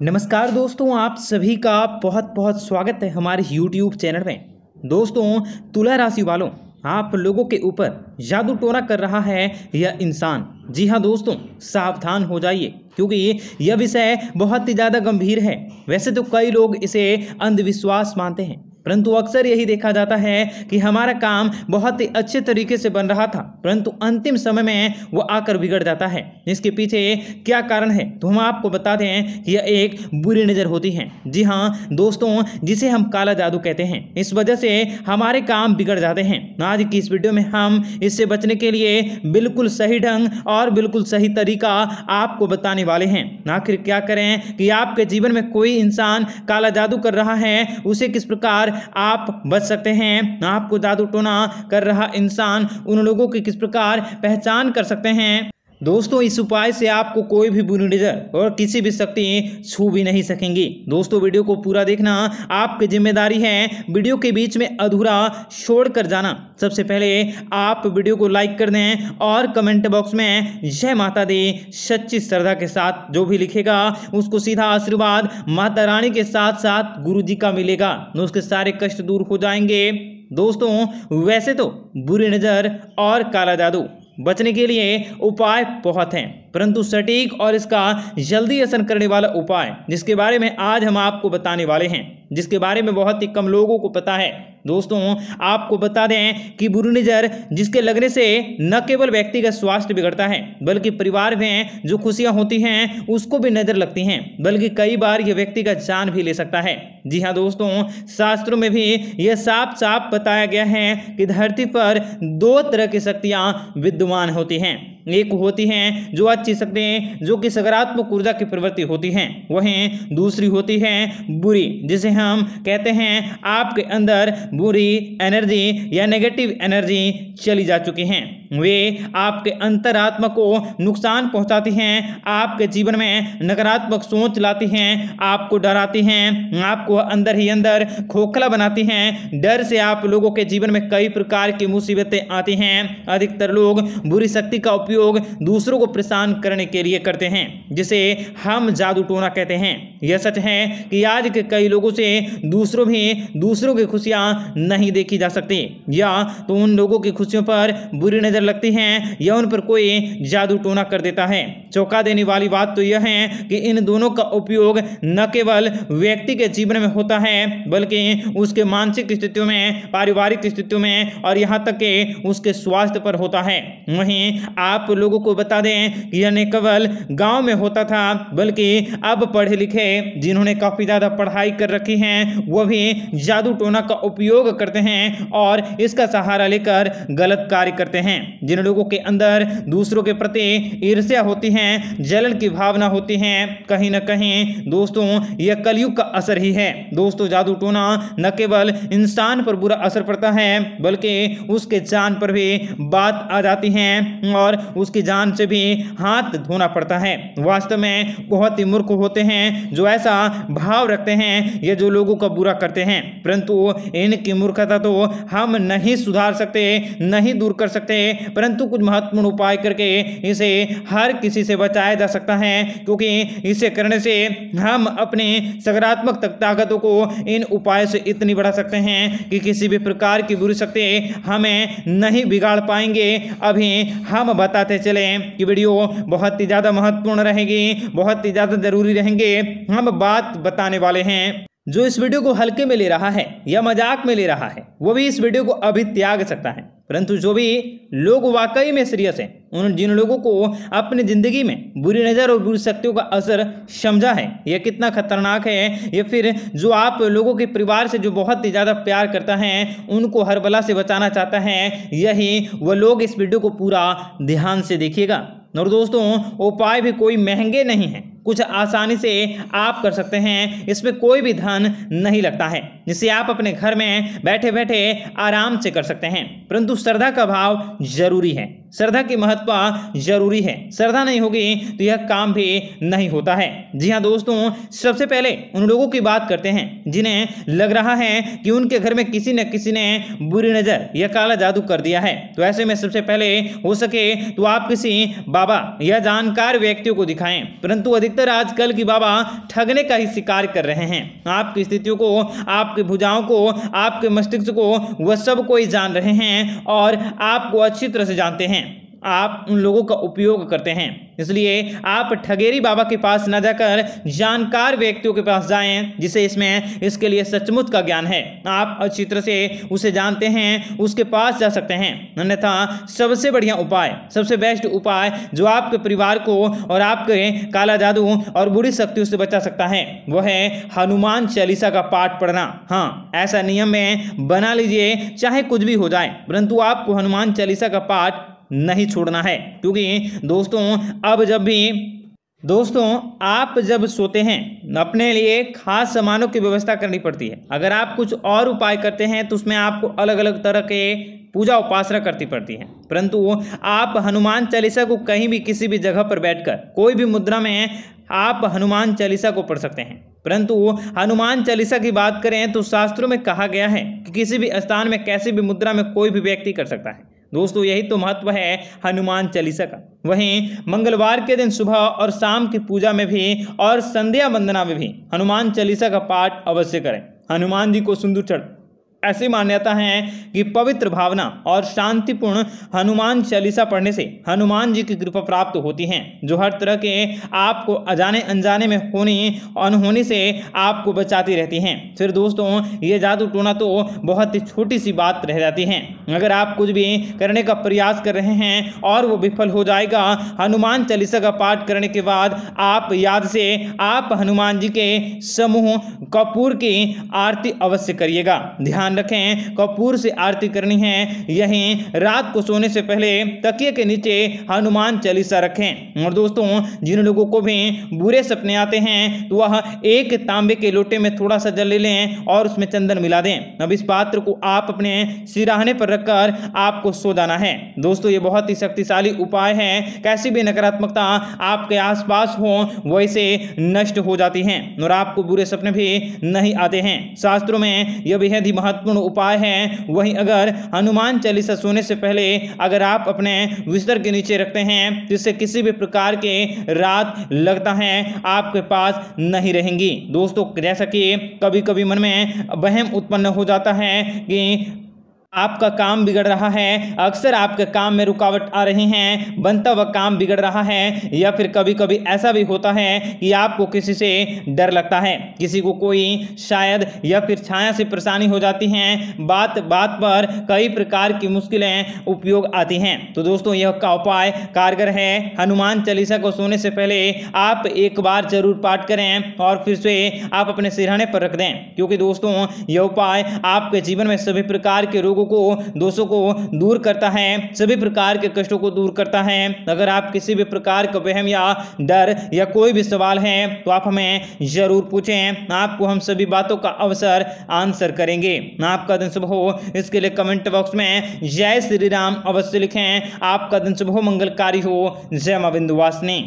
नमस्कार दोस्तों, आप सभी का बहुत बहुत स्वागत है हमारे YouTube चैनल में। दोस्तों, तुला राशि वालों, आप लोगों के ऊपर जादू टोना कर रहा है यह इंसान। जी हाँ दोस्तों, सावधान हो जाइए क्योंकि यह विषय बहुत ही ज़्यादा गंभीर है। वैसे तो कई लोग इसे अंधविश्वास मानते हैं, परंतु अक्सर यही देखा जाता है कि हमारा काम बहुत ही अच्छे तरीके से बन रहा था, परंतु अंतिम समय में वो आकर बिगड़ जाता है। इसके पीछे क्या कारण है तो हम आपको बता दें कि यह एक बुरी नज़र होती है। जी हाँ दोस्तों, जिसे हम काला जादू कहते हैं। इस वजह से हमारे काम बिगड़ जाते हैं। आज की इस वीडियो में हम इससे बचने के लिए बिल्कुल सही ढंग और बिल्कुल सही तरीका आपको बताने वाले हैं। आखिर क्या करें कि आपके जीवन में कोई इंसान काला जादू कर रहा है, उसे किस प्रकार आप बच सकते हैं। आपको जादू टोना कर रहा इंसान, उन लोगों की किस प्रकार पहचान कर सकते हैं। दोस्तों, इस उपाय से आपको कोई भी बुरी नजर और किसी भी शक्ति छू भी नहीं सकेंगी। दोस्तों, वीडियो को पूरा देखना आपकी जिम्मेदारी है। वीडियो के बीच में अधूरा छोड़ कर जाना। सबसे पहले आप वीडियो को लाइक कर दें और कमेंट बॉक्स में जय माता दी सच्ची श्रद्धा के साथ जो भी लिखेगा उसको सीधा आशीर्वाद माता रानी के साथ साथ गुरु जी का मिलेगा, उसके सारे कष्ट दूर हो जाएंगे। दोस्तों, वैसे तो बुरी नजर और काला जादू बचने के लिए उपाय बहुत हैं, परंतु सटीक और इसका जल्दी असर करने वाला उपाय जिसके बारे में आज हम आपको बताने वाले हैं, जिसके बारे में बहुत ही कम लोगों को पता है। दोस्तों, आपको बता दें कि बुरी नजर जिसके लगने से न केवल व्यक्ति का स्वास्थ्य बिगड़ता है, बल्कि परिवार में जो खुशियां होती हैं उसको भी नजर लगती हैं, बल्कि कई बार यह व्यक्ति का जान भी ले सकता है। जी हाँ दोस्तों, शास्त्रों में भी यह साफ साफ बताया गया है कि धरती पर दो तरह की शक्तियां विद्यमान होती हैं। एक होती हैं जो अच्छी शक्तियां जो कि सकारात्मक ऊर्जा की प्रवृत्ति होती हैं, वहीं दूसरी होती है बुरी, जिसे हम कहते हैं आपके अंदर बुरी एनर्जी या नेगेटिव एनर्जी चली जा चुकी हैं। वे आपके अंतरात्मा को नुकसान पहुंचाती हैं, आपके जीवन में नकारात्मक सोच लाती हैं, आपको डराती हैं, आपको अंदर ही अंदर खोखला बनाती हैं। डर से आप लोगों के जीवन में कई प्रकार की मुसीबतें आती हैं। अधिकतर लोग बुरी शक्ति का उपयोग दूसरों को परेशान करने के लिए करते हैं, जिसे हम जादू टोना कहते हैं। यह सच है कि आज के कई लोगों से दूसरों की खुशियां नहीं देखी जा सकती, या तो उन लोगों की खुशियों पर बुरी नजर लगती है या उन पर कोई जादू टोना कर देता है। चौंका देने वाली बात तो यह है कि इन दोनों का उपयोग न केवल व्यक्ति के जीवन में होता है, बल्कि उसके मानसिक स्थितियों में, पारिवारिक स्थितियों में और यहाँ तक कि उसके स्वास्थ्य पर होता है। वहीं आप लोगों को बता दें कि यह न केवल गांव में होता था, बल्कि अब पढ़े लिखे जिन्होंने काफी ज्यादा पढ़ाई कर रखी है वह भी जादू टोना का उपयोग करते हैं और इसका सहारा लेकर गलत कार्य करते हैं। जिन लोगों के अंदर दूसरों के प्रति ईर्ष्या होती है, जलन की भावना होती है, कहीं न कहीं दोस्तों यह कलयुग का असर ही है। दोस्तों, जादू टोना न केवल इंसान पर बुरा असर पड़ता है, बल्कि उसके जान पर भी बात आ जाती है और उसकी जान से भी हाथ धोना पड़ता है। वास्तव में बहुत ही मूर्ख होते हैं जो ऐसा भाव रखते हैं, ये जो लोगों का बुरा करते हैं, परंतु इनकी मूर्खता तो हम नहीं सुधार सकते, नहीं दूर कर सकते, परंतु कुछ महत्वपूर्ण उपाय करके इसे हर किसी से बचाया जा सकता है, क्योंकि इसे करने से हम अपने सकारात्मक ताकतों को इन उपायों से इतनी बढ़ा सकते हैं कि किसी भी प्रकार की बुरी शक्ति हमें नहीं बिगाड़ पाएंगे। अभी हम बताते चलें कि वीडियो बहुत ही ज़्यादा महत्वपूर्ण रहेगी, बहुत ही ज़्यादा जरूरी रहेंगे। हम बात बताने वाले हैं। जो इस वीडियो को हल्के में ले रहा है या मजाक में ले रहा है वो भी इस वीडियो को अभी त्याग सकता है, परंतु जो भी लोग वाकई में सीरियस हैं, उन जिन लोगों को अपनी जिंदगी में बुरी नज़र और बुरी शक्तियों का असर समझा है यह कितना खतरनाक है, या फिर जो आप लोगों के परिवार से जो बहुत ही ज़्यादा प्यार करता है उनको हर बला से बचाना चाहता है, यही वह लोग इस वीडियो को पूरा ध्यान से देखिएगा। और दोस्तों, उपाय भी कोई महंगे नहीं हैं, कुछ आसानी से आप कर सकते हैं। इसमें कोई भी धन नहीं लगता है, जिसे आप अपने घर में बैठे बैठे आराम से कर सकते हैं, परंतु श्रद्धा का भाव जरूरी है, श्रद्धा की महत्व जरूरी है। श्रद्धा नहीं होगी तो यह काम भी नहीं होता है। जी हाँ दोस्तों, सबसे पहले उन लोगों की बात करते हैं जिन्हें लग रहा है कि उनके घर में किसी न किसी ने बुरी नज़र या काला जादू कर दिया है। तो ऐसे में सबसे पहले हो सके तो आप किसी बाबा या जानकार व्यक्तियों को दिखाएं, परंतु अधिकतर आजकल की बाबा ठगने का ही शिकार कर रहे हैं। आपकी स्थितियों को, आपकी भुजाओं को, आपके मस्तिष्क को वह सब कोई जान रहे हैं और आपको अच्छी तरह से जानते हैं। आप उन लोगों का उपयोग करते हैं, इसलिए आप ठगेरी बाबा के पास न जाकर जानकार व्यक्तियों के पास जाएं, जिसे इसके लिए सचमुच का ज्ञान है। आप अच्छी तरह से उसे जानते हैं, उसके पास जा सकते हैं। अन्यथा सबसे बढ़िया उपाय, सबसे बेस्ट उपाय जो आपके परिवार को और आपके काला जादू और बुरी शक्तियों से बचा सकता है, वह है हनुमान चालीसा का पाठ पढ़ना। हाँ, ऐसा नियम में बना लीजिए, चाहे कुछ भी हो जाए, परंतु आपको हनुमान चालीसा का पाठ नहीं छोड़ना है। क्योंकि दोस्तों आप जब सोते हैं अपने लिए खास सामानों की व्यवस्था करनी पड़ती है। अगर आप कुछ और उपाय करते हैं तो उसमें आपको अलग अलग तरह के पूजा उपासना करती पड़ती है, परंतु आप हनुमान चालीसा को कहीं भी किसी भी जगह पर बैठकर कोई भी मुद्रा में आप हनुमान चालीसा को पढ़ सकते हैं। परंतु हनुमान चालीसा की बात करें तो शास्त्रों में कहा गया है कि किसी भी स्थान में कैसी भी मुद्रा में कोई भी व्यक्ति कर सकता है। दोस्तों यही तो महत्व है हनुमान चालीसा का। वहीं मंगलवार के दिन सुबह और शाम की पूजा में भी और संध्या वंदना में भी हनुमान चालीसा का पाठ अवश्य करें। हनुमान जी को सिंदूर चढ़ ऐसी मान्यता है कि पवित्र भावना और शांतिपूर्ण हनुमान चालीसा पढ़ने से हनुमान जी की कृपा प्राप्त होती है, जो हर तरह के आपको अजाने अनजाने में होनी अनहोनी से आपको बचाती रहती हैं। फिर दोस्तों ये जादू टोना तो बहुत ही छोटी सी बात रह जाती है। अगर आप कुछ भी करने का प्रयास कर रहे हैं और वो विफल हो जाएगा, हनुमान चालीसा का पाठ करने के बाद आप याद से आप हनुमान जी के समूह कपूर की आरती अवश्य करिएगा। ध्यान रखें, कपूर से आरती करनी है। यहीं रात को सोने से पहले तकिए के नीचे हनुमान चालीसा रखें। और दोस्तों जिन लोगों को भी बुरे सपने आते हैं तो वह एक तांबे के लोटे में थोड़ा सा जल ले लें और उसमें चंदन मिला दें। अब इस पात्र को आप अपने सिराहने पर रखकर आपको सो जाना है। दोस्तों ये बहुत ही शक्तिशाली उपाय है। कैसी भी नकारात्मकता आपके आसपास हो वैसे नष्ट हो जाती हैं और आपको बुरे सपने भी नहीं आते हैं। शास्त्रों में यह बेहद ही महत्वपूर्ण उपाय है। वहीं अगर हनुमान चालीसा सोने से पहले अगर आप अपने बिस्तर के नीचे रखते हैं, जिससे किसी भी प्रकार के रात लगता है आपके पास नहीं रहेंगी। दोस्तों जैसा कि कभी कभी मन में वहम उत्पन्न हो जाता है कि आपका काम बिगड़ रहा है, अक्सर आपके काम में रुकावट आ रही हैं, बनता हुआ काम बिगड़ रहा है, या फिर कभी कभी ऐसा भी होता है कि आपको किसी से डर लगता है, किसी को कोई शायद या फिर छाया से परेशानी हो जाती हैं, बात बात पर कई प्रकार की मुश्किलें उपयोग आती हैं। तो दोस्तों यह का उपाय कारगर है। हनुमान चालीसा को सोने से पहले आप एक बार जरूर पाठ करें और फिर से आप अपने सिरहाने पर रख दें, क्योंकि दोस्तों यह उपाय आपके जीवन में सभी प्रकार के रोगों को, दोषों को दूर करता है, सभी प्रकार के कष्टों को दूर करता है। अगर आप किसी भी प्रकार का वहम या डर या कोई भी सवाल है तो आप हमें जरूर पूछें, आपको हम सभी बातों का अवसर आंसर करेंगे। आपका दिन शुभ हो, इसके लिए कमेंट बॉक्स में जय श्री राम अवश्य लिखें। आपका दिन शुभ हो, मंगलकारी हो। जय मां विंध्यवासिनी।